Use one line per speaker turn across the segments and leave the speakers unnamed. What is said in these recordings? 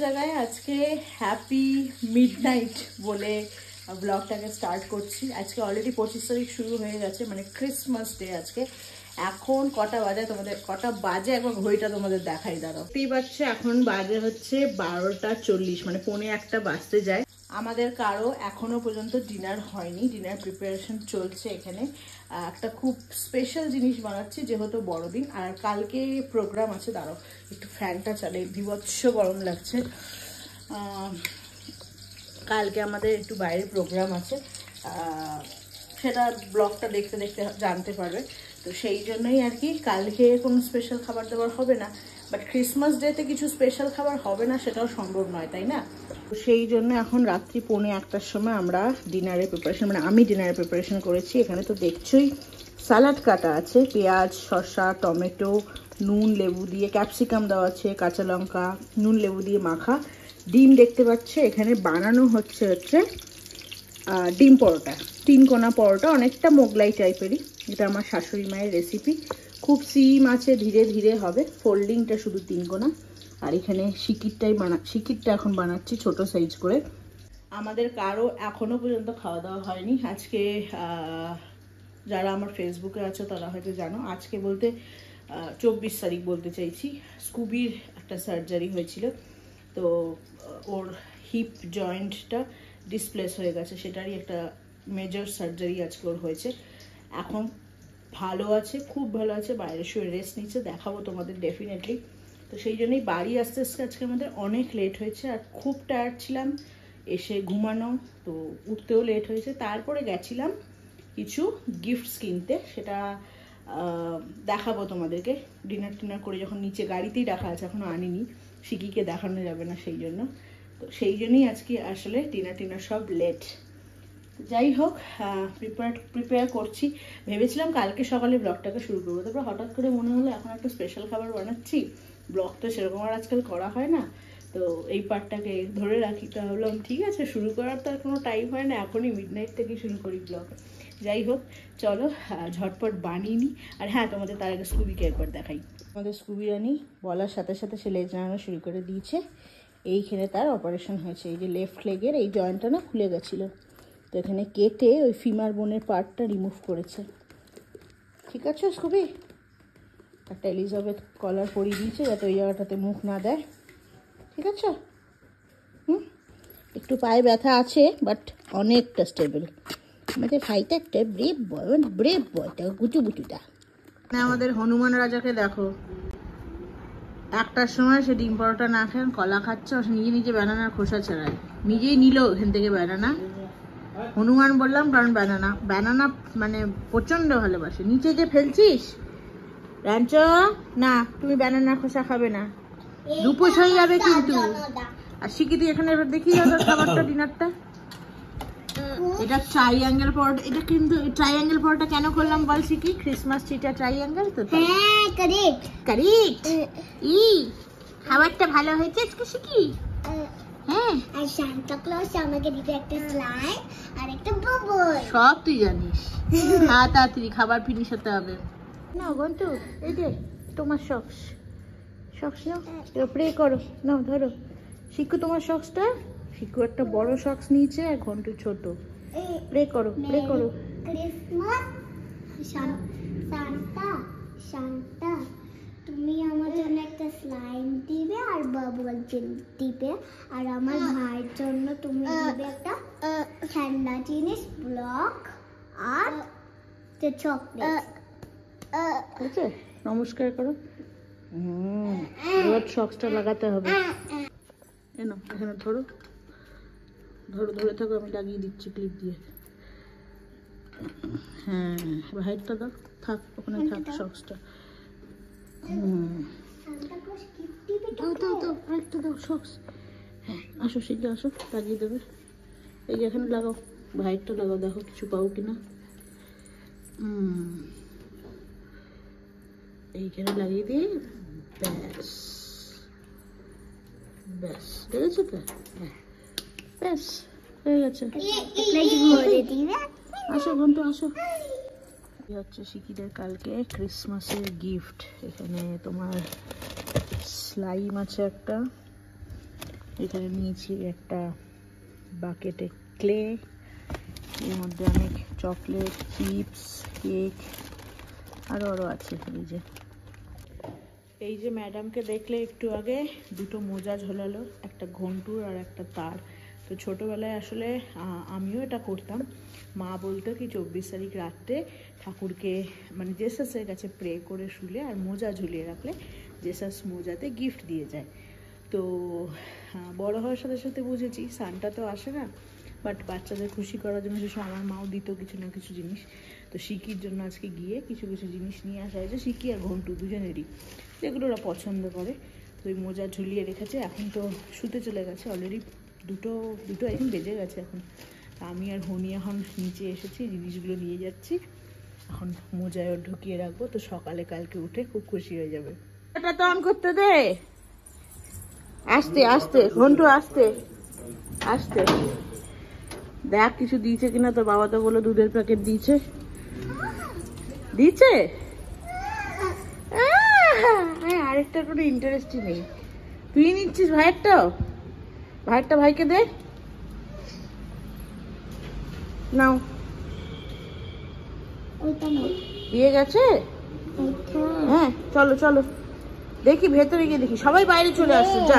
জায়গায় আজকে happy midnight বলে ব্লগটাকে স্টার্ট করছি। আজকে অলরেডি 25 তারিখ শুরু হয়ে গেছে, মানে ক্রিসমাস ডে আজকে। এখন কটা বাজে একবার ঘড়িটা তোমাদের দেখাই, দাঁড়াও। দেখতেই পাচ্ছে এখন বাজে হচ্ছে 12:40, মানে 1:45 বাজতে যায়। আমাদের কারো এখনো পর্যন্ত ডিনার হয়নি, ডিনার প্রিপারেশন চলছে। এখানে একটা খুব স্পেশাল জিনিস বানাচ্ছি যেহেতু বড়দিন, আর কালকে প্রোগ্রাম আছে। দাঁড়াও একটু ফ্যানটা চালে, বিভৎস গরম লাগছে। কালকে আমাদের একটু বাইরে প্রোগ্রাম আছে, সেটা ব্লগটা দেখতে দেখতে জানতে পারবে। তো সেই জন্যই আর কি কালকে কোনো স্পেশাল খাবার দাবার হবে না, বাট ক্রিসমাস ডেতে কিছু স্পেশাল খাবার হবে না সেটাও সম্ভব নয়, তাই না? তো সেই জন্য এখন রাত্রি 1:45-র সময় আমরা ডিনারের প্রিপারেশন, মানে আমি ডিনারের প্রিপারেশন করেছি। এখানে তো দেখছোই স্যালাড কাটা আছে, পেঁয়াজ, শসা, টমেটো, নুন লেবু দিয়ে, ক্যাপসিকাম দেওয়া আছে, কাঁচা লঙ্কা, নুন লেবু দিয়ে মাখা, ডিম দেখতে পাচ্ছে। এখানে বানানো হচ্ছে ডিম পরোটা, 3 কোনা পরোটা, অনেকটা মোগলাই টাইপেরই। এটা আমার শাশুড়ি মায়ের রেসিপি, খুব সিম আছে, ধীরে ধীরে হবে। ফোল্ডিংটা শুধু 3 কোনা। আর এখানে শিকিরটা এখন বানাচ্ছি ছোট সাইজ করে। আমাদের কারো এখনো পর্যন্ত খাওয়া দাওয়া হয়নি। আজকে যারা আমার ফেসবুকে আছে তারা হয়তো জানো, আজকে বলতে 24 তারিখ বলতে চাইছি, স্কুবির একটা সার্জারি হয়েছিল। তো ওর হিপ জয়েন্টটা ডিসপ্লেস হয়ে গেছে, সেটারই একটা মেজর সার্জারি আজকে ওর হয়েছে। এখন ভালো আছে, খুব ভালো আছে, বাইরে শুয়ে রেস্ট নিচ্ছে, দেখাবো তোমাদের ডেফিনেটলি। তো সেই জন্যই বাড়ি আস্তে আস্তে আজকে আমাদের অনেক লেট হয়েছে, আর খুব টায়ার্ড ছিলাম, এসে ঘুমানো, তো উঠতেও লেট হয়েছে। তারপরে গেছিলাম কিছু গিফটস কিনতে, সেটা দেখাবো তোমাদেরকে। ডিনার করে যখন নিচে গাড়িতেই রাখা আছে, এখনও আনিনি, শিকিকে দেখানো যাবে না সেই জন্য। তো সেই জন্যই আজকে আসলে ডিনার সব লেট। যাই হোক, প্রিপেয়ার করছি। ভেবেছিলাম কালকে সকালে ব্লগটাকে শুরু করবো, তারপর হঠাৎ করে মনে হলো এখন একটা স্পেশাল খাবার বানাচ্ছি, ব্লগ তো সেরকম আর আজকাল করা হয় না, তো এই পার্টটাকে ধরে রাখি। তো ভাবলাম ঠিক আছে, শুরু করার তো আর কোনো টাইম হয় না, এখনই মিডনাইট থেকে শুরু করি ব্লগ। যাই হোক, চলো ঝটপট বানিয়ে নিই। আর হ্যাঁ, তোমাদের তার আগে স্কুবিকে একবার দেখাই। আমাদের স্কুবি রানি বলার সাথে সাথে সে লেজ নাড়ানো শুরু করে দিয়েছে। এইখানে তার অপারেশন হয়েছে, এই যে লেফট লেগের এই জয়েন্টটা না খুলে গেছিলো, তো এখানে কেটে ওই ফিমার বোনের পার্টটা রিমুভ করেছে। ঠিক আছে স্কুবি? একটা এলিজাবেথ কলার পরিয়ে দিয়েছে যাতে ওই জায়গাটাতে মুখ না দেয়। ঠিক আছে? একটু পায়ে ব্যথা আছে, বাট অনেকটা স্টেবল। আমাদের ভাইটা একটা ব্রেভ বয়টা, গুটুটা। আমাদের হনুমান রাজাকে দেখো, 1টার সময় সে ডিম পরোটা না খেয়ে কলা খাচ্ছে, সে নিজে ব্যানানার খোসা ছাড়ায়, নিজেই নিল এখান থেকে ব্যানানা। হনুমান বললাম কারণ ব্যানানা মানে প্রচন্ড ভালোবাসে। নিচে যে ফেলছিস রাঞ্চ, না তুমি ব্যানানার খোসা খাবে না, দুপুষ হয়ে যাবে কিন্তু। আর শিখি তুই এখানে এবার দেখি খাবারটা, ডিনারটা। এটা ট্রাইঅ্যাঙ্গেল পরোটা। এটা কিন্তু ট্রাইঅ্যাঙ্গেল পরোটা কেন করলাম বল শিখি? ক্রিসমাস ট্রিটা ট্রাইঅ্যাঙ্গেল তো। হ্যাঁ, কারেক্ট। খাবারটা ভালো হয়েছে আজকে শিখি। হ্যাঁ, আর সান্তা ক্লজ আমাকে দিতে একটা স্লাইম আর একটা বাবল। সব তুই জানিস। হ্যাঁ, তাড়াতাড়ি খাবার ফিনিশ হতে হবে। না গন্তু, এই যে তোমার সক্স নাও, এবার প্রে করো। নাও ধরো শিখু তোমার সক্সটা। শিখু একটা বড় সক্স নিয়েছে আর ঘন্টু ছোট। প্রে করো ক্রিসমাস সান্তা তুমি আমার জন্য একটা স্লাইম দিবে আর বাবল দিবে, আর আমার ভাইয়ের জন্য তুমি দিবে একটা ঠান্ডা জিনিস, ব্লক আর চকলেট। ঠিক আছে, নমস্কার করো। এবার সক্সটা লাগাতে হবে। এখানে ধরে থাকো, আমি লাগিয়ে দিচ্ছি ক্লিপ দিয়ে। হ্যাঁ, ভাইটটা দাও, থাক ওখানে থাক সক্সটা। আরেকটা দাও সক্স। হ্যাঁ, আসো শিখে আসো, লাগিয়ে দেবে। এই যে এখানে লাগাও, ভাইটটা লাগাও, দেখো কিছু পাও কিনা। এইখানে লাগিয়ে দিয়ে ব্যাস দেখেছো তো? ব্যাস হয়ে গেছে। আসো ঘন্টু আসো। হচ্ছে শিকিদের কালকে ক্রিসমাসের গিফট। এখানে তোমার স্লাইম আছে একটা, এখানে নিয়েছি একটা বাকেটে ক্লে, এর মধ্যে অনেক চকলেট, চিপস, কেক আরও আছে। এই যে ম্যাডামকে দেখলে একটু আগে দুটো মোজা ঝোলালো, একটা ঘন্টুর আর একটা তার। তো ছোটোবেলায় আসলে আমিও এটা করতাম। মা বলতো কি 24 তারিখ রাত্রে ঠাকুরকে মানে জেসাসের কাছে প্রে করে শুলে আর মোজা ঝুলিয়ে রাখলে জেসাস মোজাতে গিফট দিয়ে যায়। তো বড় হওয়ার সাথে সাথে বুঝেছি সানটা তো আসে না, বাট বাচ্চাদের খুশি করার জন্য সেসব আমার মাও দিত কিছু না কিছু জিনিস। তো শিকির জন্য আজকে গিয়ে কিছু কিছু জিনিস নিয়ে আসা হয়েছে, শিকি আর ঘন্টু দুজনেরই, যেগুলো ওরা পছন্দ করে। তো ওই মোজা ঝুলিয়ে রেখেছে। এখন তো শুতে চলে গেছে অলরেডি, দুটো এখন বেজে গেছে। এখন আমি আর হনি এখন নিচে এসেছি, জিনিসগুলো নিয়ে যাচ্ছি, এখন মোজায় ঢুকিয়ে রাখবো। তো সকালে কালকে উঠে খুব খুশি হয়ে যাবে। এটা তো অন করতে দে, আস্তে আস্তে ঘন্টু, আস্তে আস্তে। দেখ কিছু দিয়েছে কিনা, তোর বাবা তো বললো দুধের প্যাকেট দিয়েছে। দিয়েছে? আরেকটা কোনো ইন্টারেস্টই নেই, তুই নিচ্ছিস ভাইয়েরটাও? ভাইয়েরটা ভাইকে দে, নাও। দিয়ে গেছে? হ্যাঁ চলো চলো, দেখি ভেতরে গিয়ে দেখি। সবাই বাইরে চলে আসছে, যা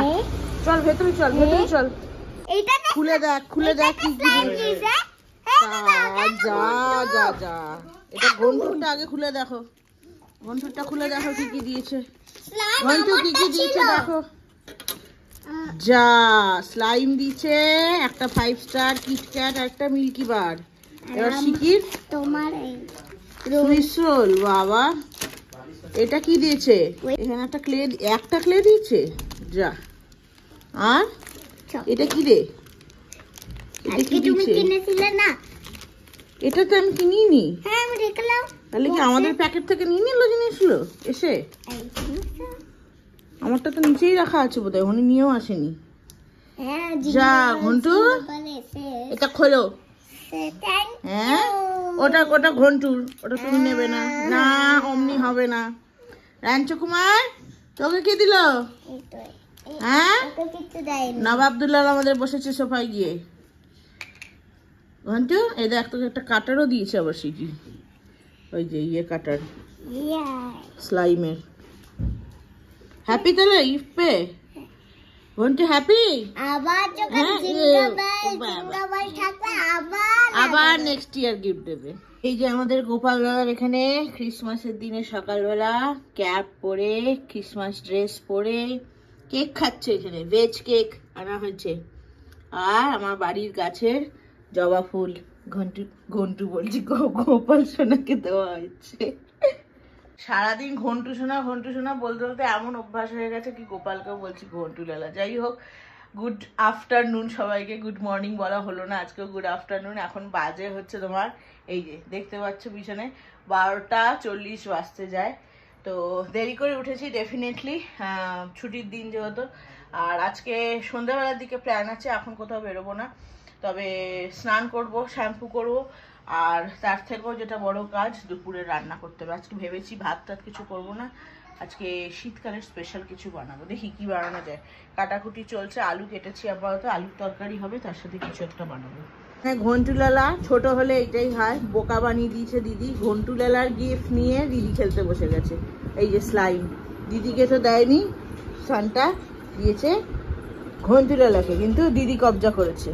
চল ভেতরে চল, ভেতরে চল। খুলে দেখ, খুলে দেখ কি কি দিয়েছে। যা যা যা, এটা ঘন্টুরটা আগে খুলে দেখো, ঘন্টুরটা খুলে দেখো কি কি দিয়েছে। ঘন্টু কি কি দিয়েছে দেখো। যা স্লাইম দিয়েছে, একটা 5 স্টার কিটক্যাট, একটা মিল্কি বার। এবার শিকির তোমার সুইস রোল। বাবা এটা কি দিয়েছে? এখানে একটা ক্লে দিয়েছে। যা, আর এটা কি রে? এটা কি দিয়েছে? এটা তো আমি কিনিনি। হ্যাঁ আমি দেখলাম। তাহলে কি আমাদের প্যাকেট থেকে নিয়ে নিল জিনিসগুলো এসে? আমারটা তো নিচেই রাখা আছে বোধহয়, উনি নিয়েও আসেনি। যা ঘন্টু, এটা খোলো। হ্যাঁ ওটা ওটা ঘন্টুর, ওটা তুমি নেবে না। না অমনি হবে না। রাঞ্চু কুমার তোকে কে দিল? হ্যাঁ নবাবদুল্লাহ আমাদের বসেছে সোফায় গিয়ে। ঘন্টু এই দেখ, তোকে একটা কাটারও দিয়েছে আবার শিখি, ওই যে ইয়ে কাটার স্লাইমের। হ্যাপি তাহলে গিফট পেয়ে? ঘন্টু হ্যাপি? আবার নেক্সট ইয়ার গিফট দেবে। এই যে আমাদের গোপাল দাদার এখানে ক্রিসমাসের দিনে সকালবেলা ক্যাপ পরে, ক্রিসমাস ড্রেস পরে কেক খাচ্ছে। এখানে ভেজ কেক আনা হয়েছে। আর আমার বাড়ির গাছের জবা ফুল ঘন্টু বলছি, গোপাল সোনাকে দেওয়া হয়েছে। সারাদিন ঘন্টু সোনা বলতে বলতে এমন অভ্যাস হয়ে গেছে কি গোপালকেও বলছি ঘন্টু লালা। যাই হোক, গুড আফটারনুন সবাইকে। গুড মর্নিং বলা হলো না, আজকেও গুড আফটারনুন। এখন বাজে হচ্ছে তোমার, এই যে দেখতে পাচ্ছ পিছনে 12:40 বাজতে যায়। তো দেরি করে উঠেছি ডেফিনেটলি, ছুটির দিন যেহেতু। আর আজকে সন্ধ্যাবেলার দিকে প্ল্যান আছে, এখন কোথাও বেরোবো না, তবে স্নান করব, শ্যাম্পু করব, আর তার থেকেও যেটা বড় কাজ দুপুরে রান্না করতে হবে। আজকে ভেবেছি ভাত টাত কিছু করবো না, আজকে শীতকালের স্পেশাল কিছু বানাবো। দেখি কি বানানো যায়, কাটাকুটি চলছে। আলু কেটেছি আপাতত, আলুর তরকারি হবে, তার সাথে কিছু একটা বানাবো। হ্যাঁ ঘন্টুলালা ছোট হলে এটাই হয়, বোকা বানিয়ে দিয়েছে দিদি। ঘন্টুলালার গিফট নিয়ে দিদি খেলতে বসে গেছে। এই যে স্লাইম, দিদিকে তো দেয়নি, সানটা দিয়েছে ঘন্টুলালাকে, কিন্তু দিদি কবজা করেছে।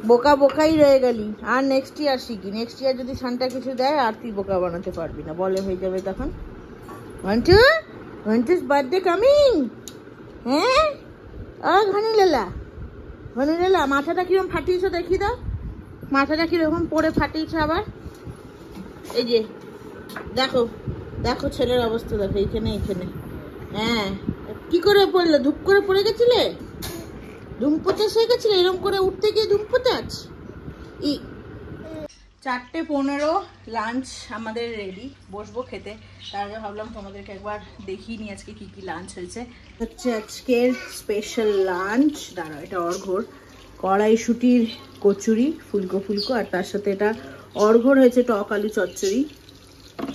বোকা বোকাই রয়ে গেলি। আর নেক্সট ইয়ার শিখি, নেক্সট ইয়ার যদি সানটা কিছু দেয় আর তুই বোকা বানাতে পারবি না, বলে হয়ে যাবে তখন। ঘন্টুস বার্থডে কামিং। হ্যাঁ ও ঘনুলালা মাথাটা কিরকম ফাটিয়েছ দেখি দাও, মাথাটা কিরকম পরে ফাটিয়েছ আবার। এই যে দেখো দেখো ছেলের অবস্থা দেখো, এইখানে এইখানে। হ্যাঁ কি করে পড়লে? ধূপ করে পড়ে গেছিলে? ধুমপোচাস হয়ে গেছিল এরকম করে উঠতে গিয়ে ধুমপোচাস। 4:15 লাঞ্চ আমাদের রেডি, বসবো খেতে। তার আগে ভাবলাম তোমাদেরকে একবার দেখিয়ে নি আজকে কি কি লাঞ্চ হয়েছে। হচ্ছে আজকের স্পেশাল লাঞ্চ, দাঁড়াও এটা অর্ঘ্যর, কড়াইশুটির কচুরি ফুলকো ফুলকো, আর তার সাথে এটা অর্ঘ্যর হয়েছে টক আলু চচ্চড়ি।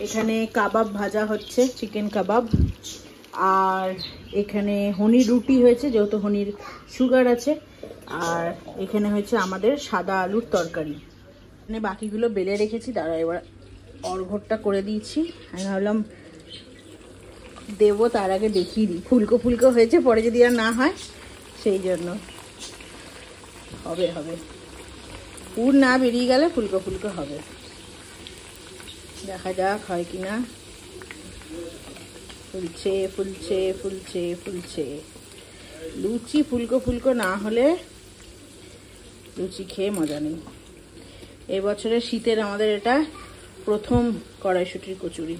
এখানে কাবাব ভাজা হচ্ছে, চিকেন কাবাব। আর এখানে হনির রুটি হয়েছে, যেহেতু হনির সুগার আছে। আর এখানে হয়েছে আমাদের সাদা আলুর তরকারি। এখানে বাকিগুলো বেলে রেখেছি, দাঁড়া এবার অর্ঘ্যটা করে দিয়েছি। আমি ভাবলাম দেবো, তার আগে দেখিয়ে দিই। ফুলকো ফুলকো হয়েছে, পরে যদি আর না হয় সেই জন্য। হবে হবে, পুর না বেরিয়ে গেলে ফুলকো ফুলকো হবে। দেখা যাক হয় কি না। ফুলছে ফুলছে ফুলছে ফুলছে। লুচি ফুলকো ফুলকো না হলে লুচি খেয়ে মজা নেই। এবছরের শীতের আমাদের এটা প্রথম কড়াইশুঁটির কচুরি।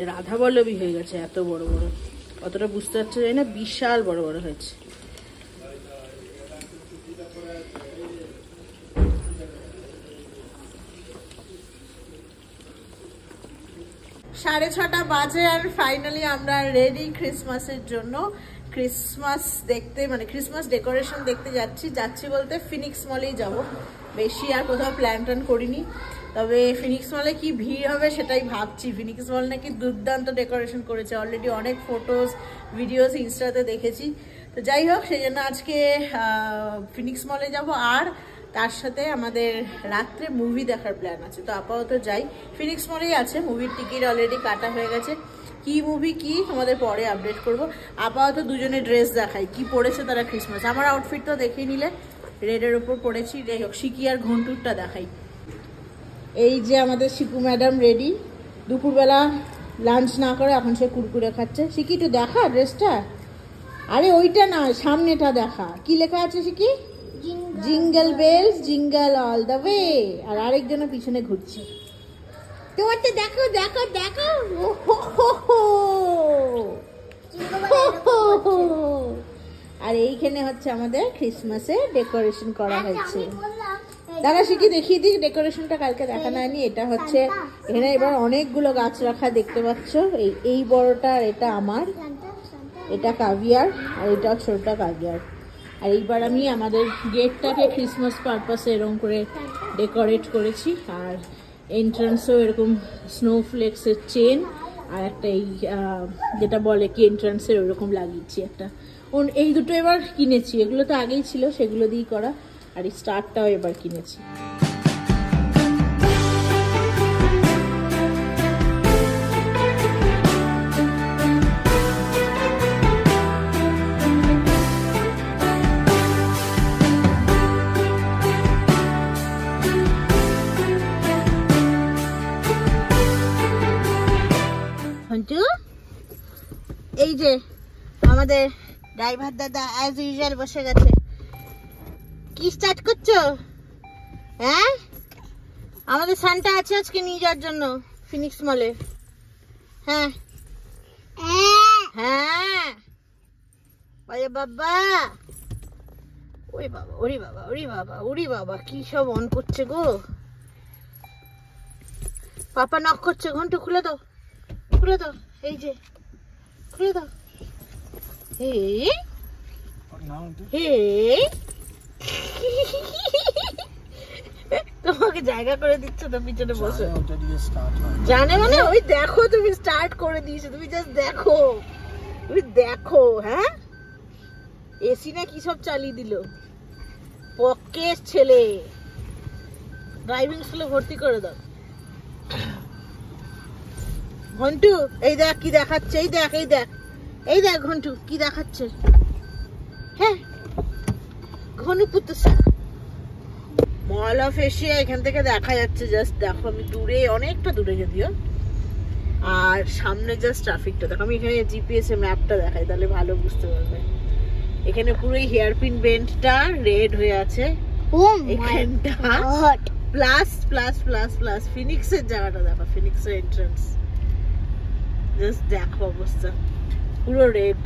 রাধা বল্লভী হয়ে গেছে, এত বড় বড়। অতটা বুঝতে পারছে যাই না, বিশাল বড় বড় হয়েছে।
সাড়ে 6টা বাজে আর ফাইনালি আমরা রেডি ক্রিসমাসের জন্য। ক্রিসমাস দেখতে, মানে ক্রিসমাস ডেকোরেশন দেখতে যাচ্ছি বলতে ফিনিক্স মলেই যাব। বেশি আর কোথাও প্ল্যান ট্যান করিনি। তবে ফিনিক্স মলে কি ভিড় হবে সেটাই ভাবছি। ফিনিক্স মল নাকি দুর্দান্ত ডেকোরেশন করেছে, অলরেডি অনেক ফটোস ভিডিওস ইনস্টাতে দেখেছি। তো যাই হোক, সেই জন্য আজকে ফিনিক্স মলে যাব। আর তার সাথে আমাদের রাত্রে মুভি দেখার প্ল্যান আছে। তো আপাতত যাই, ফিনিক্স মলেই আছে। মুভির টিকিট অলরেডি কাটা হয়ে গেছে। কি মুভি কি আমাদের পরে আপডেট করব। আপাতত দুজনে ড্রেস দেখাই, কি পরেছে তারা ক্রিসমাস। আমার আউটফিট তো দেখে নিলে, রেডের ওপর পরেছি। যাই হোক, শিকি আর ঘন্টুরটা দেখাই। এই যে আমাদের শিকু ম্যাডাম রেডি। দুপুরবেলা লাঞ্চ না করে এখন সে কুরকুরে খাচ্ছে। শিকি একটু দেখা ড্রেসটা। আরে ওইটা না, সামনেটা দেখা। কি লেখা আছে শিকি? Jingle bells jingle all the way. আর আরেকজনের পিছনে ঘুরছে। তোমারটা দেখো দেখো দেখো। আর এইখানে হচ্ছে আমাদের ক্রিসমাসের ডেকোরেশন করা হয়েছে। দাদা শিখি দেখিয়ে দিই, ডেকোরেশনটা কালকে দেখানো হয়নি। এটা হচ্ছে, এখানে এবার অনেকগুলো গাছ রাখা দেখতে পাচ্ছ। এই বড়টা, আর এটা আমার, এটা কাভিয়ার, আর এটা ছোটটা কাভিয়ার। আর এইবার আমি আমাদের গেটটাকে ক্রিসমাস পারপাসে এরকম করে ডেকোরেট করেছি। আর এন্ট্রান্সেও এরকম স্নোফ্লেক্সের চেন আর একটা এই যেটা বলে কি এন্ট্রান্সের ওরকম লাগিয়েছি একটা। এই দুটো এবার কিনেছি, এগুলো তো আগেই ছিল, সেগুলো দিয়েই করা। আর এই স্টারটাও এবার কিনেছি। এই যে আমাদের ড্রাইভার দাদা অ্যাজ ইউজুয়াল বসে গেছে। কি স্টার্ট করছো? হ্যাঁ, আমাদের সান্টা আছে আজকে নিয়ে যাওয়ার জন্য ফিনিক্স মলে। হ্যাঁ হ্যাঁ, ওরে বাবা, ওরে বাবা, ওরে বাবা, ওরে বাবা, ওরে বাবা, কি সব অন করছে গো। পাপা নক করছে। ঘন্টা খুলে দাও, খুলে দাও। এই যে খুলে দাও। তোমাকে জায়গা করে দিচ্ছ তো পিছনে বসে। জানে মানে ওই দেখো, তুমি স্টার্ট করে দিয়েছো। তুমি জাস্ট দেখো, তুমি দেখো। হ্যাঁ, এসি না কি সব চালিয়ে দিল। পকেট ছেলে, ড্রাইভিং স্কুলে ভর্তি করে দাও। ঘন্টু এই দেখ কি দেখাচ্ছে। এই দেখ, এই দেখ, এই দেখ ঘন্টু কি দেখাচ্ছে। হ্যাঁ, ঘনপুত্র মল অফ এশিয়া এখান থেকে দেখা যাচ্ছে। জাস্ট দেখো, আমি দূরে, অনেকটা দূরে যদিও। আর সামনে জাস্ট ট্রাফিকটা দেখো। আমি এখানে জিপিএস এ ম্যাপটা দেখাই, তাহলে ভালো বুঝতে পারবে। এখানে পুরো হেয়ারপিন বেন্ডটা রেড হয়ে আছে। এখানটা প্লাস প্লাস প্লাস প্লাস ফিনিক্সের জায়গাটা দেখো, ফিনিক্সের এন্ট্রান্স। জাস্ট দেখো অবস্থা, পুরো রেড।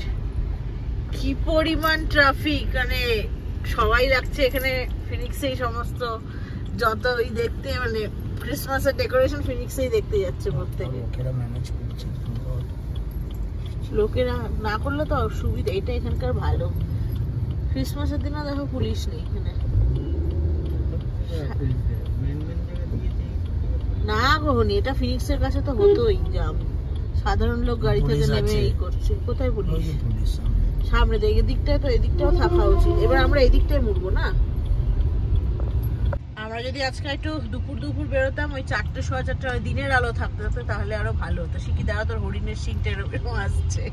কি পরিমাণ ট্রাফিক, মানে সবাই লাগছে এখানে ফিনিক্সেই সমস্ত যত ওই দেখতে, মানে ক্রিসমাসের ডেকোরেশন ফিনিক্সেই দেখতে যাচ্ছে প্রত্যেকে। লোকেরা না করলে তো অসুবিধা। এটা এখানকার ভালো। ক্রিসমাসের দিনে দেখো পুলিশ নেই এখানে। না গহনি, এটা ফিনিক্সের কাছে তো হতোই জাম। সাধারণ লোক গাড়ি থেকে নেমে এই করছে। কোথায় পুলিশ? সামনে দিকে, এদিকটায় তো, এদিকটাও থাকা উচিত। এবার আমরা এদিকটায় মুড়বো না। আমরা যদি আজকে একটু দুপুর বেরোতাম, ওই 4টে 4:15 ওই দিনের আলো থাকতে থাকতে, তাহলে আরো ভালো হতো। শিখি দাঁড়া, তোর হরিণের শিংটা এরকম আসছে।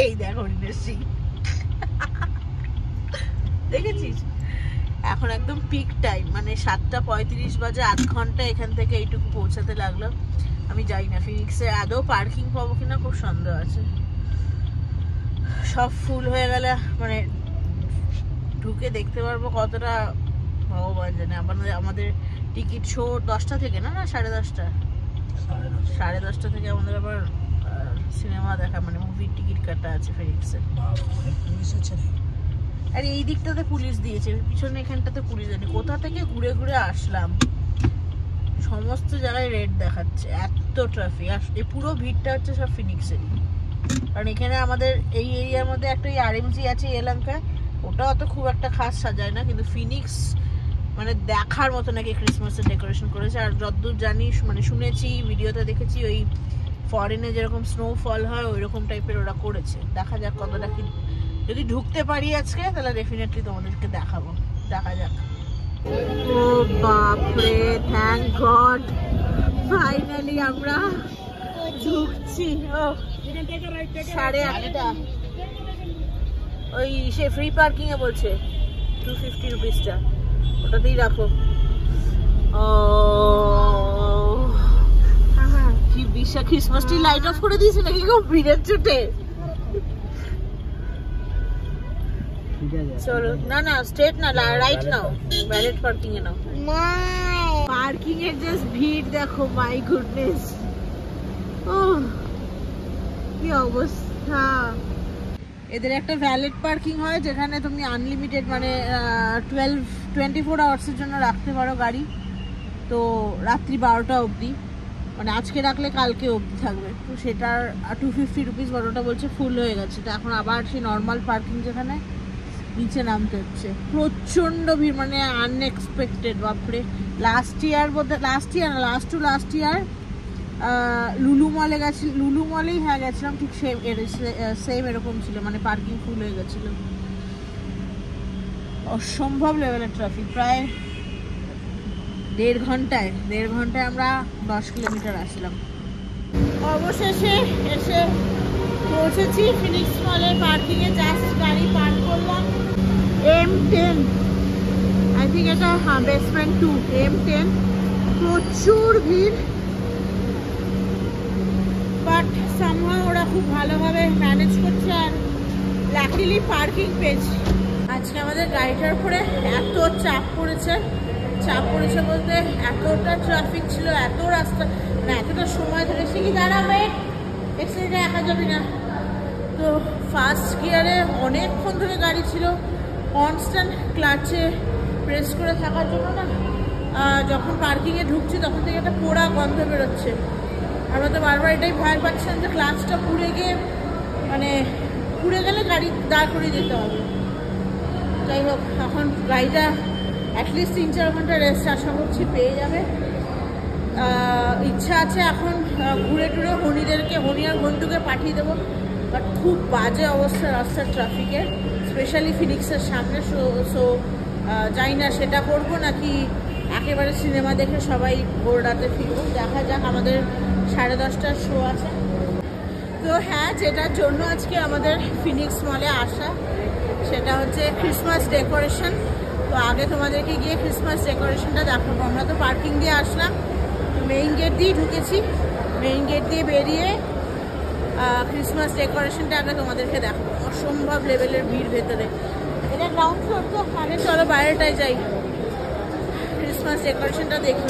এই দেখ হরিণের শিং, দেখেছিস? এখন একদম পিক টাইম, মানে 7:35 বাজে। আধ ঘন্টা এখান থেকে এইটুকু পৌঁছাতে লাগলো। আমি যাই না ফিনিক্সে আদৌ পার্কিং পাবো কিনা, খুব সন্দেহ আছে। সব ফুল হয়ে গেলে মানে ঢুকে দেখতে পারবো কতটা, ভগবান জানে। আমাদের টিকিট শো 10টা থেকে, না 10:30, 10:30 থেকে আমাদের আবার সিনেমা দেখা, মানে মুভির টিকিট কাটা আছে ফিনিক্সে। আর এই দিকটাতে পুলিশ দিয়েছে, পিছনে এখানটাতে পুলিশ দেয়নি। কোথা থেকে ঘুরে ঘুরে আসলাম, সমস্ত জায়গায় রেড দেখাচ্ছে, এত ট্রাফিক। আর এই পুরো ভিড়টা হচ্ছে সব ফিনিক্সেরই, কারণ এখানে আমাদের এই এরিয়ার মধ্যে একটা আরএমজি আছে এলাকায়, ওটা অত খুব একটা খাস সাজায় না, কিন্তু ফিনিক্স মানে দেখার মতো নাকি ক্রিসমাসের ডেকোরেশন করেছে। আর যতদূর জানি, মানে শুনেছি, ভিডিওতে দেখেছি, ওই ফরেনে যেরকম স্নোফল হয় ওই রকম টাইপের ওরা করেছে। দেখা যাক কতটা কি, যদি ঢুকতে পারি আজকে তাহলে ডেফিনেটলি তোমাদেরকে দেখাবো। দেখা যাক। ও বাপরে, থ্যাংক গড ফাইনালি আমরা ঢুকছি। ও 8:30, ওই সে ফ্রি পার্কিং এ বলছে 250 রুপিসটা, ওটাতেই রাখো। ও কি বিশাল, ক্রিসমাস ট্রি লাইট অফ করে দিয়েছে নাকি গো ভিড়ের চোটে? চলো, না স্ট্রেট না, রাইট নাও, ভ্যালেট পার্কিং এ নাও। পার্কিং এর জাস্ট ভিড় দেখো, মাই গুডনেস, ও কি অবস্থা। এদের একটা ভ্যালিড পার্কিং হয় যেখানে তুমি আনলিমিটেড, মানে 24 আওয়ার্সের জন্য রাখতে পারো গাড়ি। তো রাত্রি 12টা অবধি, মানে আজকে রাখলে কালকে অবধি থাকবে। তো সেটার 250 রুপিস বড়টা বলছে ফুল হয়ে গেছে। তো এখন আবার সেই নর্মাল পার্কিং যেখানে, নিচে নামতে হচ্ছে। প্রচণ্ড ভিড়, মানে আনএক্সপেক্টেড। বাপরে, লাস্ট ইয়ার লুলু মলে গেছি, লুলু মলেই হ্যাঁ গেছিলাম, ঠিক সেম এরকম ছিল, মানে পার্কিং ফুল হয়ে গেছিল। অসম্ভব লেভেলের ট্রাফিক। প্রায় 1.5 ঘন্টায় আমরা 10 কিলোমিটার আসলাম। অবশেষে এসে পৌঁছেছি ফিনিক্স মলে। পার্কিং এ জাস্ট গাড়ি পার্ক করলাম। M10, আই থিঙ্ক এটা, হ্যাঁ, বেসমেন্ট 2, M10। প্রচুর ভিড়, বাট সামহাও ওরা খুব ভালোভাবে ম্যানেজ করছে। আর লাকিলি পার্কিং পেয়েছি। আজকে আমাদের গাড়িটার উপরে এত চাপ পড়েছে বলতে, এতটা ট্রাফিক ছিল, এত রাস্তা, মানে এতটা সময় ধরে। সে কি দাঁড়াবে, এক্সিডেন্টে একা যাবি না। তো ফার্স্ট গিয়ারে অনেকক্ষণ ধরে গাড়ি ছিল, কনস্ট্যান্ট ক্লাচে প্রেস করে থাকার জন্য না, যখন পার্কিংয়ে ঢুকছি তখন থেকে একটা পোড়া গন্ধ বেরোচ্ছে। আমরা তো বারবার এটাই ভয় পাচ্ছিলাম যে ক্লাচটা পুড়ে গেলে গাড়ি দাঁড় করিয়ে দিতে হবে। যাই হোক, এখন গাড়িটা অ্যাটলিস্ট 3-4 ঘন্টা রেস্ট আশা করছি পেয়ে যাবে। ইচ্ছা আছে এখন ঘুরে টুরে হনি আর ঘন্টুকে পাঠিয়ে দেবো। বাট খুব বাজে অবস্থা রাস্তার ট্রাফিকের, স্পেশালি ফিনিক্সের সামনে। সো জানি না সেটা করবো নাকি একেবারে সিনেমা দেখে সবাই ভোর রাতে ফিরবো। দেখা যাক, আমাদের 10:30টার শো আছে। তো হ্যাঁ, যেটার জন্য আজকে আমাদের ফিনিক্স মলে আসা, সেটা হচ্ছে ক্রিসমাস ডেকোরেশন। তো আগে তোমাদেরকে গিয়ে ক্রিসমাস ডেকোরেশনটা দেখাবো। আমরা তো পার্কিং দিয়ে আসলাম, মেইন গেট দিয়ে ঢুকেছি, মেইন গেট দিয়ে বেরিয়ে ক্রিসমাস ডেকোরেশনটা আগে তোমাদেরকে দেখাবো। অসম্ভব লেভেলের ভিড় ভেতরে। এটা গ্রাউন্ড ফ্লোর, তো আগে চলো বাইরেটায় যাই, ক্রিসমাস ডেকোরেশনটা দেখি।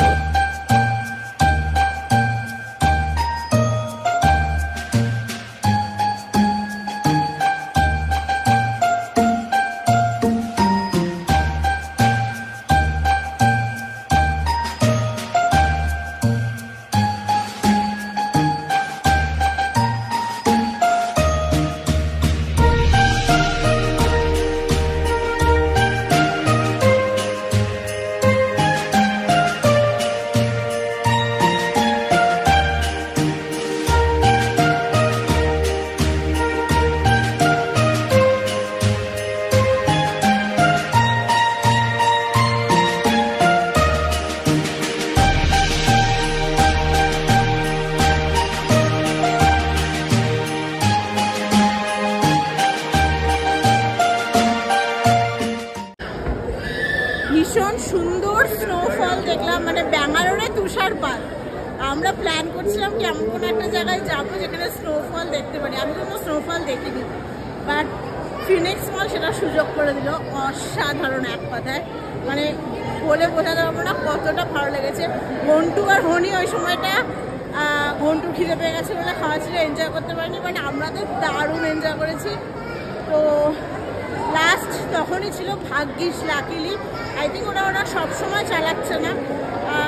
ভীষণ সুন্দর স্নোফল দেখলাম, মানে ব্যাঙ্গালোরে তুষারপাত। আমরা প্ল্যান করছিলাম কি এমন কোনো একটা জায়গায় যাবো যেখানে স্নোফল দেখতে পারি। আমি কোনো স্নোফল দেখিনি, বাট ফিনিক্স মল সেটা সুযোগ করে দিল। অসাধারণ এক কথায়, মানে বলে বোঝাতে পারবো না কতটা ভালো লেগেছে। ঘন্টু আর হনি ওই সময়টা ঘন্টু খিদে পেয়ে গেছে বলে খাওয়া ছিল, এনজয় করতে পারিনি, বাট আমরা তো দারুণ এনজয় করেছি। তো লাস্ট তখনই ছিল ভাগ্যিস, লাকিলি। আই থিঙ্ক ওরা সবসময় চালাচ্ছে না,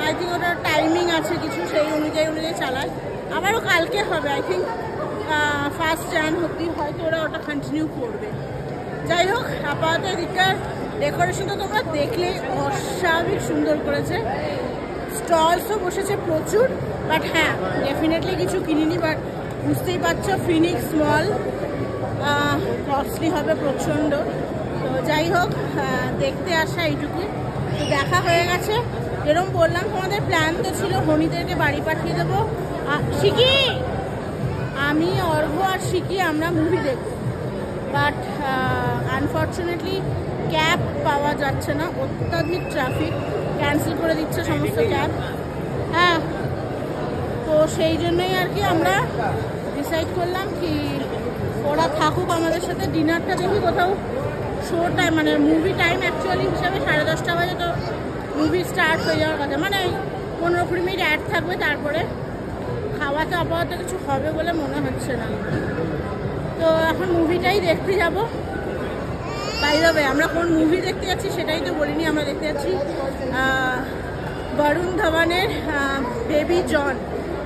আই থিঙ্ক ওটার টাইমিং আছে কিছু, সেই অনুযায়ী চালায়। আবারও কালকে হবে, আই থিঙ্ক 1 জানুয়ারি অবধি হয়তো ওরা ওটা কন্টিনিউ করবে। যাই হোক, আপাতত এদিকটার ডেকোরেশন তো তোমরা দেখলে অস্বাভাবিক সুন্দর করেছে। স্টলসও বসেছে প্রচুর, বাট হ্যাঁ ডেফিনেটলি কিছু কিনিনি। বাট বুঝতেই পারছো ফিনিক্স মল কস্টলি হবে প্রচণ্ড। তো যাই হোক, দেখতে আসা এইটুকুই। তো দেখা হয়ে গেছে, যেরকম বললাম তোমাদের প্ল্যান তো ছিল হনিদেরকে বাড়ি পাঠিয়ে দেবো। শিখি, আমি অর্ঘ্য আর শিখি আমরা মুভি দেখব, বাট আনফর্চুনেটলি ক্যাব পাওয়া যাচ্ছে না, অত্যাধিক ট্রাফিক, ক্যান্সেল করে দিচ্ছে সমস্ত ক্যাব। হ্যাঁ, তো সেই জন্যই আর কি আমরা ডিসাইড করলাম কি ওরা থাকুক আমাদের সাথে, ডিনারটা দেখি কোথাও শো টাইম, মানে মুভি টাইম অ্যাকচুয়ালি হিসাবে 10:30 বাজে, তো মুভি স্টার্ট হয়ে যাওয়ার কথা, মানে 15-20 মিনিট অ্যাড থাকবে, তারপরে খাওয়াতে আপাতত কিছু হবে বলে মনে হচ্ছে না। তো এখন মুভিটাই দেখতে যাব। বাই দ্য ওয়ে, আমরা কোন মুভি দেখতে যাচ্ছি সেটাই তো বলিনি। আমরা দেখতে যাচ্ছি বরুণ ধাওয়ানের বেবি জন,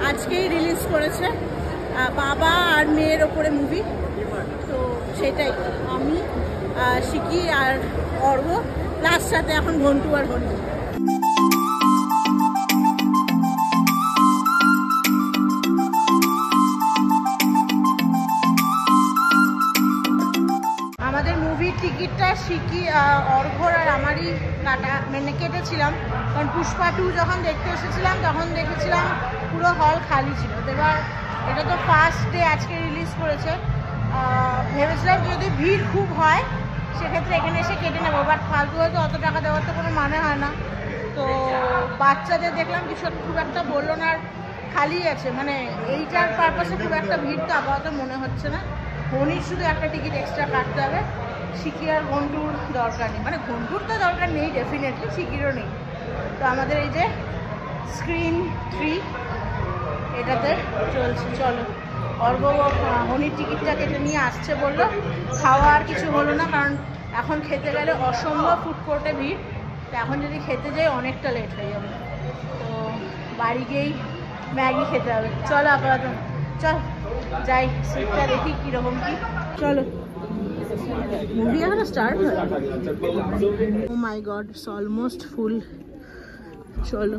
আজকেই রিলিজ করেছে, বাবা আর মেয়ের ওপরে মুভি। তো সেটাই আমি শিখি আর অর্ঘ্য, প্লাস সাথে এখন ঘন্টু আর ঘন্টু। আমাদের মুভির টিকিটটা শিখি অর্ঘ্যর আর আমারই কেটেছিলাম, কারণ পুষ্পা 2 যখন দেখতে এসেছিলাম তখন দেখেছিলাম পুরো হল খালি ছিল। এবার এটা তো ফার্স্ট ডে আজকে রিলিজ করেছে, ভেবেছিলাম যদি ভিড় খুব হয় সেক্ষেত্রে এখানে এসে কেটে নেবো, বাট ফালতু হয়তো অত টাকা দেওয়ার তো কোনো মানে হয় না। তো বাচ্চাদের দেখলাম কিছু খুব একটা বললো না, আর খালি আছে, মানে এইটার পারপাসে খুব একটা ভিড় তো আপাতত মনে হচ্ছে না। হনির শুধু একটা টিকিট এক্সট্রা কাটতে হবে, শিখি আর ঘন্টুর দরকার নেই, মানে ঘন্টুর তো দরকার নেই ডেফিনেটলি, শিখিরও নেই। তো আমাদের এই যে স্ক্রিন 3 এটাতে চলছে। চলো, অর্ঘ্য হনির টিকিটটা কেটে নিয়ে আসছে বললো, খাওয়া আর কিছু হলো না, কারণ এখন খেতে গেলে অসম্ভব ফুড কোর্টে ভিড়, তো এখন যদি খেতে যাই অনেকটা লেট হয়ে যাবে, তো বাড়ি গিয়েই ম্যাগি খেতে হবে। চলো আপাতত চল যাই, সিটটা দেখি কীরকম কি। চলো, মুভি এখন স্টার্ট হয়। ও মাই গড, ইটস অলমোস্ট ফুল। চলো,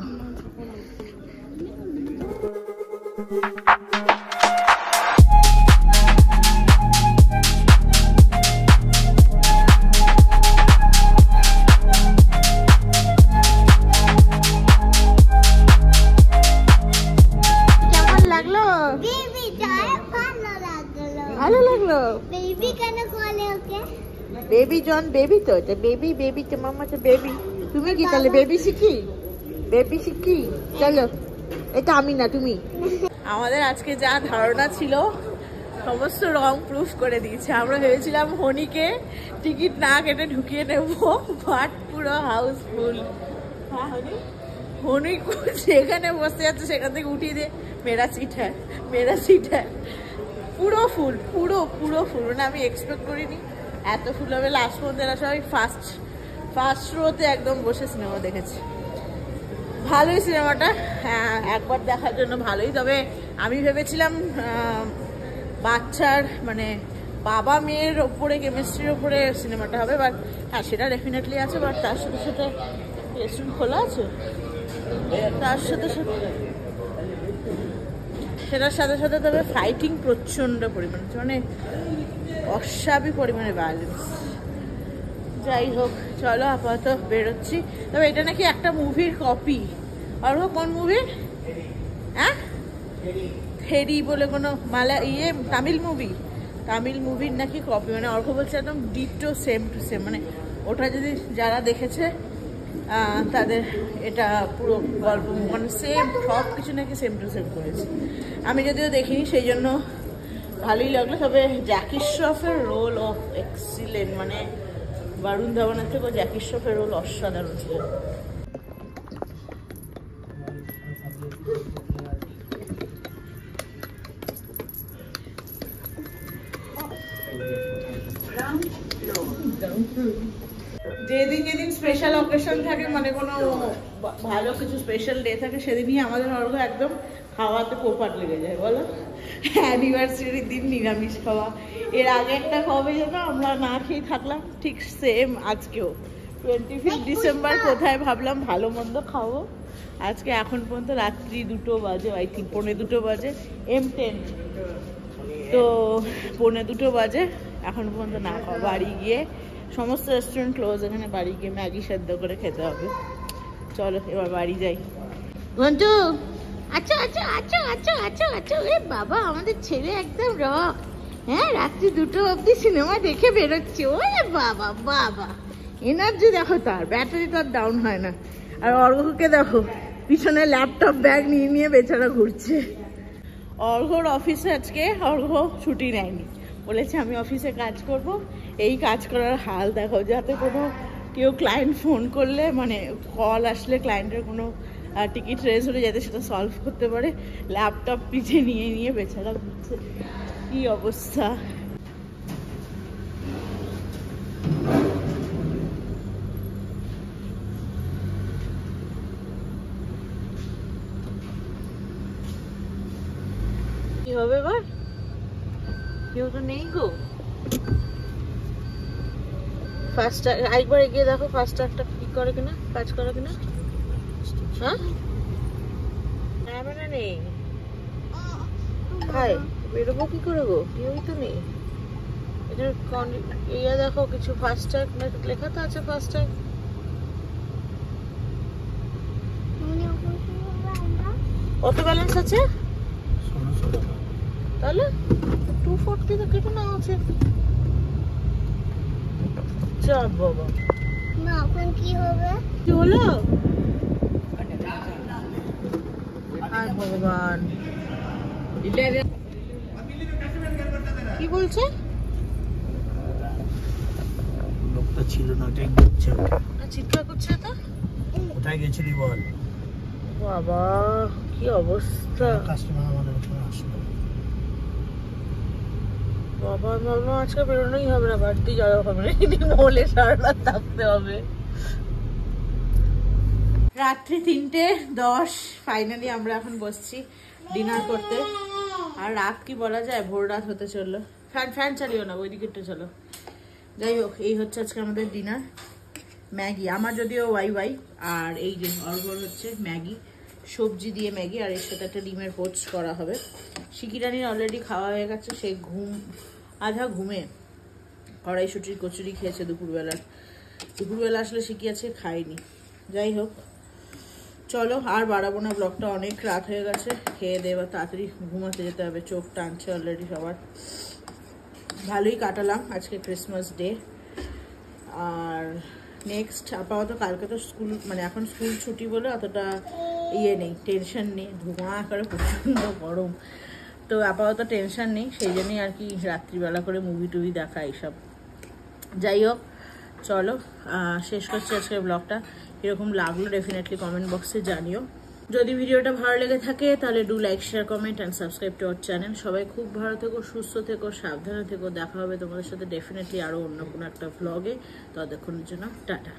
ভালো লাগলো। বেবি কেন বলে ওকে? বেবি জন, বেবি তো এটা, বেবি বেবি তো মামা তো বেবি। তুমি কি তাহলে বেবি শিখি? বেবি শিখি, চলো। এটা আমি না, তুমি। আমাদের আজকে যা ধারণা ছিল সমস্ত রং প্রুফ করে দিয়েছে। আমরা ভেবেছিলাম হনিকে টিকিট না কেটে ঢুকিয়ে নেব, বাট পুরো হাউসফুল। হনি যেখানে বসতে যাচ্ছে সেখান থেকে উঠিয়ে দিয়ে মেরা সিট হ্যাঁ, মেরা সিট হ্যাঁ, পুরো ফুল, পুরো পুরো ফুল। মানে আমি এক্সপেক্ট করিনি এত ফুল হবে। লাস্ট পর্যন্ত এরা সবাই ফার্স্ট রোতে একদম বসে সিনেমা দেখেছি। ভালোই সিনেমাটা, হ্যাঁ একবার দেখার জন্য ভালোই। তবে আমি ভেবেছিলাম বাচ্চার মানে বাবা মেয়ের ওপরে, কেমিস্ট্রির ওপরে সিনেমাটা হবে, বাট হ্যাঁ সেটা ডেফিনেটলি আছে, বাট তার সাথে সাথে রেস্টুরেন্ট খোলা আছে, তার সাথে সাথে সেটার সাথে সাথে তবে ফাইটিং প্রচণ্ড পরিমাণে, মানে অস্বাভাবিক পরিমাণে ভায়োলেন্স। যাই হোক, চলো আপাতত বেরোচ্ছি। তবে এটা নাকি একটা মুভির কপি। আর কোন মুভি? হ্যাঁ, থেরি বলে কোনো তামিল মুভির নাকি কপি। মানে অর্ঘ্য বলছে একদম ডিটো সেম টু সেম, মানে ওটা যদি যারা দেখেছে
তাদের এটা পুরো গল্প মানে সেম সব কিছু নাকি সেম টু সেম করেছে। আমি যদিও দেখিনি, সেই জন্য ভালোই লাগলো। তবে জ্যাকি শ্রফের রোল অফ এক্সিলেন্ট, মানে বরুণ ধাওয়ানের থেকেও জ্যাকি শ্রফের রোল অসাধারণ ছিল। যেদিন যেদিন স্পেশাল অকেশন থাকে, মানে কোনো ভালো কিছু স্পেশাল ডে থাকে, সেদিনই আমাদের অর্ঘ একদম খাওয়াতে পোপাট লেগে যায় বলো। অ্যানিভার্সারির দিন নিরামিষ খাওয়া, এর আগে একটা কবে যেন আমরা না খেয়ে থাকলাম, ঠিক সেম আজকেও 25 ডিসেম্বর কোথায় ভাবলাম ভালো মন্দ খাবো, আজকে এখন পর্যন্ত রাত্রি 2টো বাজে, আই থিঙ্ক 1:45 বাজে, M10 তো 1:45 বাজে এখন পর্যন্ত না খাওয়া। বাড়ি গিয়ে সমস্ত রেস্টুরেন্ট ক্লোজ, এখানে বাড়ি গিয়ে ম্যাগি সেদ্ধ করে খেতে হবে। চলো এবার বাড়ি যাই। ঘন্টু আচ্ছা আচ্ছা আচ্ছা আচ্ছা আচ্ছা আচ্ছা, এ বাবা আমাদের ছেলে একদম রক, হ্যাঁ রাত্রি 2টো অবধি সিনেমা দেখে বেরোচ্ছে। ওরে বাবা বাবা, এনার্জি দেখো, তার ব্যাটারি তার ডাউন হয় না। আর অর্ঘকে দেখো পিছনে ল্যাপটপ ব্যাগ নিয়ে নিয়ে বেচারা ঘুরছে। অর্ঘর অফিসে আজকে অর্ঘ ছুটি নেয়নি, বলেছে আমি অফিসে কাজ করব। এই কাজ করার হাল দেখো, যাতে কোনো কেউ ক্লায়েন্ট ফোন করলে, মানে কল আসলে ক্লায়েন্টের কোনো টিকিট রেজ হলে যাতে সেটা সলভ করতে পারে, ল্যাপটপ পিছিয়ে নিয়ে নিয়ে বেচারা ঘুরছে। কি অবস্থা! কি হবে এবার? কেউ তো নেই গো। ফার্স্ট একবার এগিয়ে দেখো ফাস্ট্যাগটা কি করে কিনা, কাজ করে কিনা। হ্যাঁ ক্যামেরা নেই, হাই বেরোবো কি করে গো, কেউই তো নেই। এটার ইয়ে দেখো, কিছু ফাস্ট্যাগ লেখা তো আছে, ফাস্ট্যাগ। কত ব্যালেন্স আছে তাহলে? 240 তো কেটে নেওয়া আছে। চাপ বাবা,
না এখন কি হবে?
কি হলো? হায় ভগবান, কি বলছে?
লোকটা ছিল না, ওটাই করছে,
চিৎকার করছে তো।
কোথায় গেছিলি বল?
বাবা কি অবস্থা!
কাস্টমার আমাদের ওখানে আসলো।
বাবা বাবা, আজকে বেরোনোই হবে না, বাড়িতে যাওয়া হবে না, মলে সারা রাত থাকতে হবে। রাত্রি 3:10 ফাইনালি আমরা এখন বসছি ডিনার করতে। আর রাত কি বলা যায়, ভোর রাত হতে চললো। ফ্যান চালিও না, ওই দিকেরটা চলো। যাই হোক, এই হচ্ছে আজকে আমাদের ডিনার। ম্যাগি, আমার যদিও ওয়াই, আর এই যে অর্ঘর হচ্ছে ম্যাগি, সবজি দিয়ে ম্যাগি, আর এর সাথে একটা ডিমের পোস্ট করা হবে। শিকিরানির অলরেডি খাওয়া হয়ে গেছে, সে আধা ঘুমে কড়াইশুটির কচুরি খেয়েছে দুপুরবেলা আসলে শিখি আছে, খাইনি। যাই হোক চলো আর বাড়াবো না ব্লগটা, অনেক রাত হয়ে গেছে, খেয়ে দেবা তাড়াতাড়ি ঘুমাতে যেতে হবে, চোখ টানছে অলরেডি সবার। ভালোই কাটালাম আজকে ক্রিসমাস ডে। আর নেক্সট আপাতত কালকে তো স্কুল, মানে এখন স্কুল ছুটি বলে অতটা ইয়ে নেই, টেনশন নেই, ধোঁয়া করে প্রচণ্ড গরম, তো আপাতত টেনশন নেই, সেই জন্যই আর কি রাত্রিবেলা করে মুভি টুভি দেখা এইসব। যাই হোক চলো শেষ করছি আজকের ব্লগটা। এরকম লাগলো ডেফিনেটলি কমেন্ট বক্সে জানিও। যদি ভিডিওটা ভালো লেগে থাকে তাহলে do like, share, comment and subscribe to our channel. সবাই খুব ভালো থেকো, সুস্থ থেকো, সাবধানে থেকো। দেখা হবে তোমাদের সাথে ডেফিনেটলি আরও অন্য কোনো একটা ভ্লগে। ততক্ষণের জন্য টাটা।